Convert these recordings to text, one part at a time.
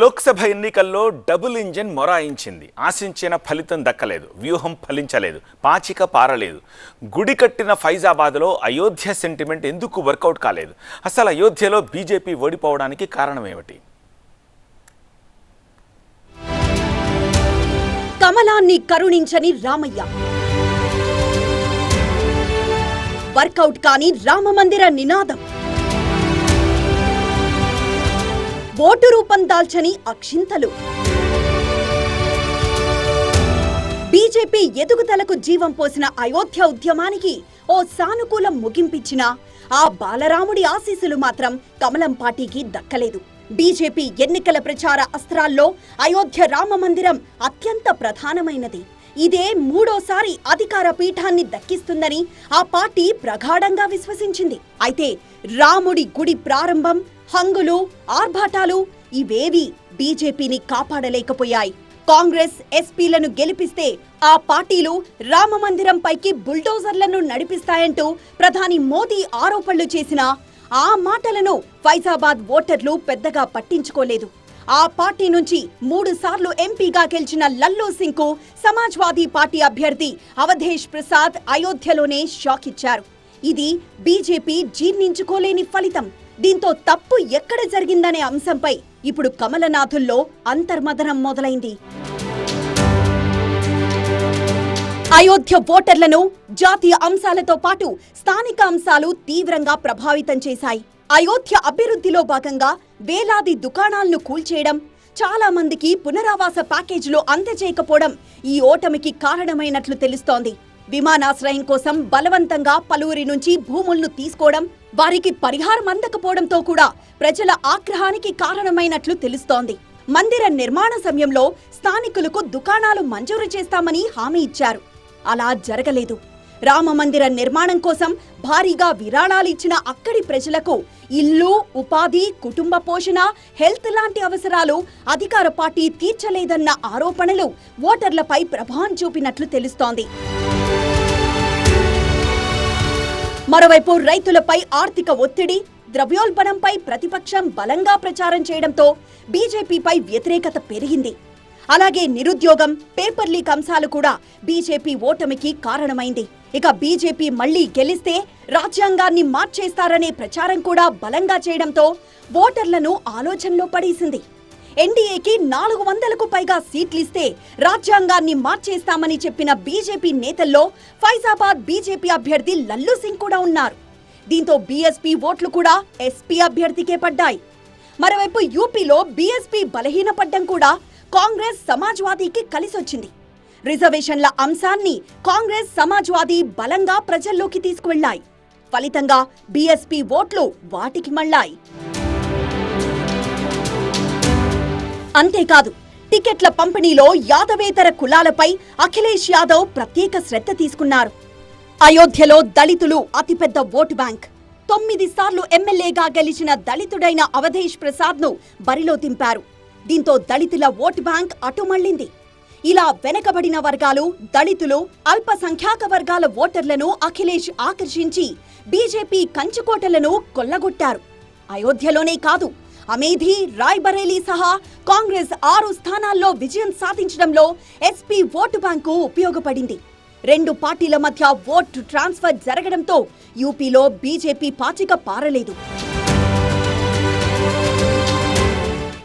లోక్సభ ఎన్నికల్లో double engine మొరాయించింది. ఆశించిన ఫలితం దక్కలేదు, వ్యూహం ఫలించలేదు, పాచిక పారలేదు. గుడి కట్టిన ఫైజాబాద్లో అయోధ్య సెంటిమెంట్ ఎందుకు వర్కౌట్ కాలేదు? అసలు అయోధ్యలో బీజేపీ ఓడిపోవడానికి కారణం ఏమిటి? కమలాన్ని కరుణించని రామయ్య, వర్కౌట్ కాని రామమందిర నినాదం, ఓటు రూపం దాల్చని అక్షింతలు, బీజేపీ ఎదుగుదలకు జీవం పోసిన అయోధ్య ఉద్యమానికి ఓ సానుకూల ముగింపిచ్చిన ఆ బాలరాముడి ఆశీస్సులు మాత్రం కమలం పార్టీకి దక్కలేదు. బీజేపీ ఎన్నికల ప్రచార అస్త్రాల్లో అయోధ్య రామ మందిరం అత్యంత ప్రధానమైనది. ఇదే మూడోసారి అధికార పీఠాన్ని దక్కిస్తుందని ఆ పార్టీ ప్రగాఢంగా విశ్వసించింది. అయితే రాముడి గుడి ప్రారంభం, హంగులు, ఆర్భాటాలు ఇవేవి బీజేపీని కాపాడలేకపోయాయి. కాంగ్రెస్ ఎస్పీలను గెలిపిస్తే ఆ పార్టీలు రామమందిరం పైకి బుల్డోజర్లను నడిపిస్తాయంటూ ప్రధాని మోదీ ఆరోపణలు చేసినా ఆ మాటలను ఫైజాబాద్ ఓటర్లు పెద్దగా పట్టించుకోలేదు. ఆ పార్టీ నుంచి 3 సార్లు ఎంపీగా గెలిచిన లల్లూ సింగ్ కు సమాజ్వాదీ పార్టీ అభ్యర్థి అవధేష్ ప్రసాద్ అయోధ్యలోనే షాక్ ఇచ్చారు. ఇది బీజేపీ జీర్ణించుకోలేని ఫలితం. దీంతో తప్పు ఎక్కడ జరిగిందనే అంశంపై ఇప్పుడు కమలనాథుల్లో అంతర్మదనం మొదలైంది. అయోధ్య ఓటర్లను జాతీయ అంశాలతో పాటు స్థానిక అంశాలు తీవ్రంగా ప్రభావితం చేశాయి. అయోధ్య అభివృద్ధిలో భాగంగా వేలాది దుకాణాలను కూల్చేయడం, చాలా మందికి పునరావాస ప్యాకేజీలు అందజేయకపోవడం ఈ ఓటమికి కారణమైనట్లు తెలుస్తోంది. విమానాశ్రయం కోసం బలవంతంగా పలువురి నుంచి భూములను తీసుకోవడం, వారికి పరిహారం అందకపోవడంతో కూడా ప్రజల ఆగ్రహానికి కారణమైనట్లు తెలుస్తోంది. మందిర నిర్మాణ సమయంలో స్థానికులకు దుకాణాలు మంజూరు చేస్తామని హామీ ఇచ్చారు. అలా జరగలేదు. రామ మందిర నిర్మాణం కోసం భారీగా విరాళాలు ఇచ్చిన అక్కడి ప్రజలకు ఇల్లు, ఉపాధి, కుటుంబ పోషణ, హెల్త్ లాంటి అవసరాలు అధికార పార్టీ తీర్చలేదన్న ఆరోపణలు ఓటర్లపై ప్రభావం చూపినట్లు తెలుస్తోంది. మరోవైపు రైతులపై ఆర్థిక ఒత్తిడి, ద్రవ్యోల్బణంపై ప్రతిపక్షం బలంగా ప్రచారం చేయడంతో బీజేపీపై వ్యతిరేకత పెరిగింది. అలాగే నిరుద్యోగం, పేపర్ లీక్ అంశాలు కూడా బీజేపీ ఓటమికి కారణమైంది. ఇక బీజేపీ మళ్లీ గెలిస్తే రాజ్యాంగాన్ని మార్చేస్తారనే ప్రచారం కూడా బలంగా చేయడంతో ఓటర్లను ఆలోచనలో పడేసింది. ఎన్డీఏకి 400కు పైగా సీట్లిస్తే రాజ్యాంగాన్ని మార్చేస్తామని చెప్పిన బీజేపీ నేతల్లో ఫైజాబాద్ బీజేపీ అభ్యర్థి లల్లూ సింగ్ కూడా ఉన్నారు. దీంతో బీఎస్పీ ఓట్లు కూడా ఎస్పీ అభ్యర్థికే పడ్డాయి. మరోవైపు యూపీలో బీఎస్పీ బలహీనపడ్డం కూడా కాంగ్రెస్, సమాజ్వాదీకి కలిసొచ్చింది. రిజర్వేషన్ల అంశాన్ని కాంగ్రెస్, సమాజ్వాదీ బలంగా ప్రజల్లోకి తీసుకువెళ్లాయి. ఫలితంగా బీఎస్పీ ఓట్లు వాటికి మళ్లాయి. అంతేకాదు, టికెట్ల పంపిణీలో యాదవేతర కులాలపై అఖిలేష్ యాదవ్ ప్రత్యేక శ్రద్ధ తీసుకున్నారు. అయోధ్యలో దళితులు అతిపెద్ద ఓటు బ్యాంక్. 9 సార్లు ఎమ్మెల్యేగా గెలిచిన దళితుడైన అవధేష్ ప్రసాద్ ను బరిలో దింపారు. దీంతో దళితుల ఓటు బ్యాంక్ అటుమళ్లింది. ఇలా వెనకబడిన వర్గాలు, దళితులు, అల్పసంఖ్యాక వర్గాల ఓటర్లను అఖిలేష్ ఆకర్షించి బీజేపీ కంచుకోటలను కొల్లగొట్టారు. అయోధ్యలోనే కాదు, అమేధి, రాయ్బరేలీ సహా కాంగ్రెస్ 6 స్థానాల్లో విజయం సాధించడంలో ఎస్పీ ఓటు బ్యాంకు ఉపయోగపడింది. 2 పార్టీల మధ్య ఓటు ట్రాన్స్ఫర్ జరగడంతో యూపీలో బీజేపీ పాచిక పారలేదు.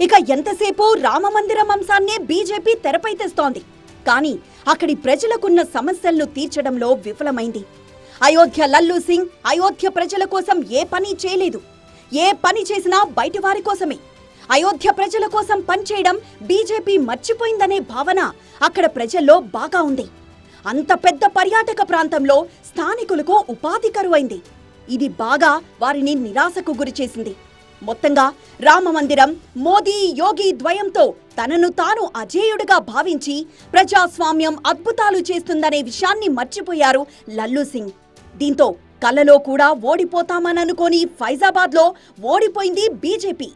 ఇక ఎంతసేపు రామమందిరం అంశాన్నే బీజేపీ తెరపై తెస్తోంది. కానీ అక్కడి ప్రజలకున్న సమస్యలను తీర్చడంలో విఫలమైంది. అయోధ్య లల్లూ సింగ్ అయోధ్య ప్రజల కోసం ఏ పని చేయలేదు. ఏ పని చేసినా బయటి వారి కోసమే. అయోధ్య ప్రజల కోసం పనిచేయడం బీజేపీ మర్చిపోయిందనే భావన అక్కడ ప్రజల్లో బాగా ఉంది. అంత పెద్ద పర్యాటక ప్రాంతంలో స్థానికులకు ఉపాధి కరువైంది. ఇది బాగా వారిని నిరాశకు గురిచేసింది. మొత్తంగా రామమందిరం మోదీ, యోగి ద్వయంతో తనను తాను అజేయుడిగా భావించి ప్రజాస్వామ్యం అద్భుతాలు చేస్తుందనే విషయాన్ని మర్చిపోయారు లల్లూ సింగ్. దీంతో కలలో కూడా ఓడిపోతామననుకోని ఫైజాబాద్లో ఓడిపోయింది బీజేపీ.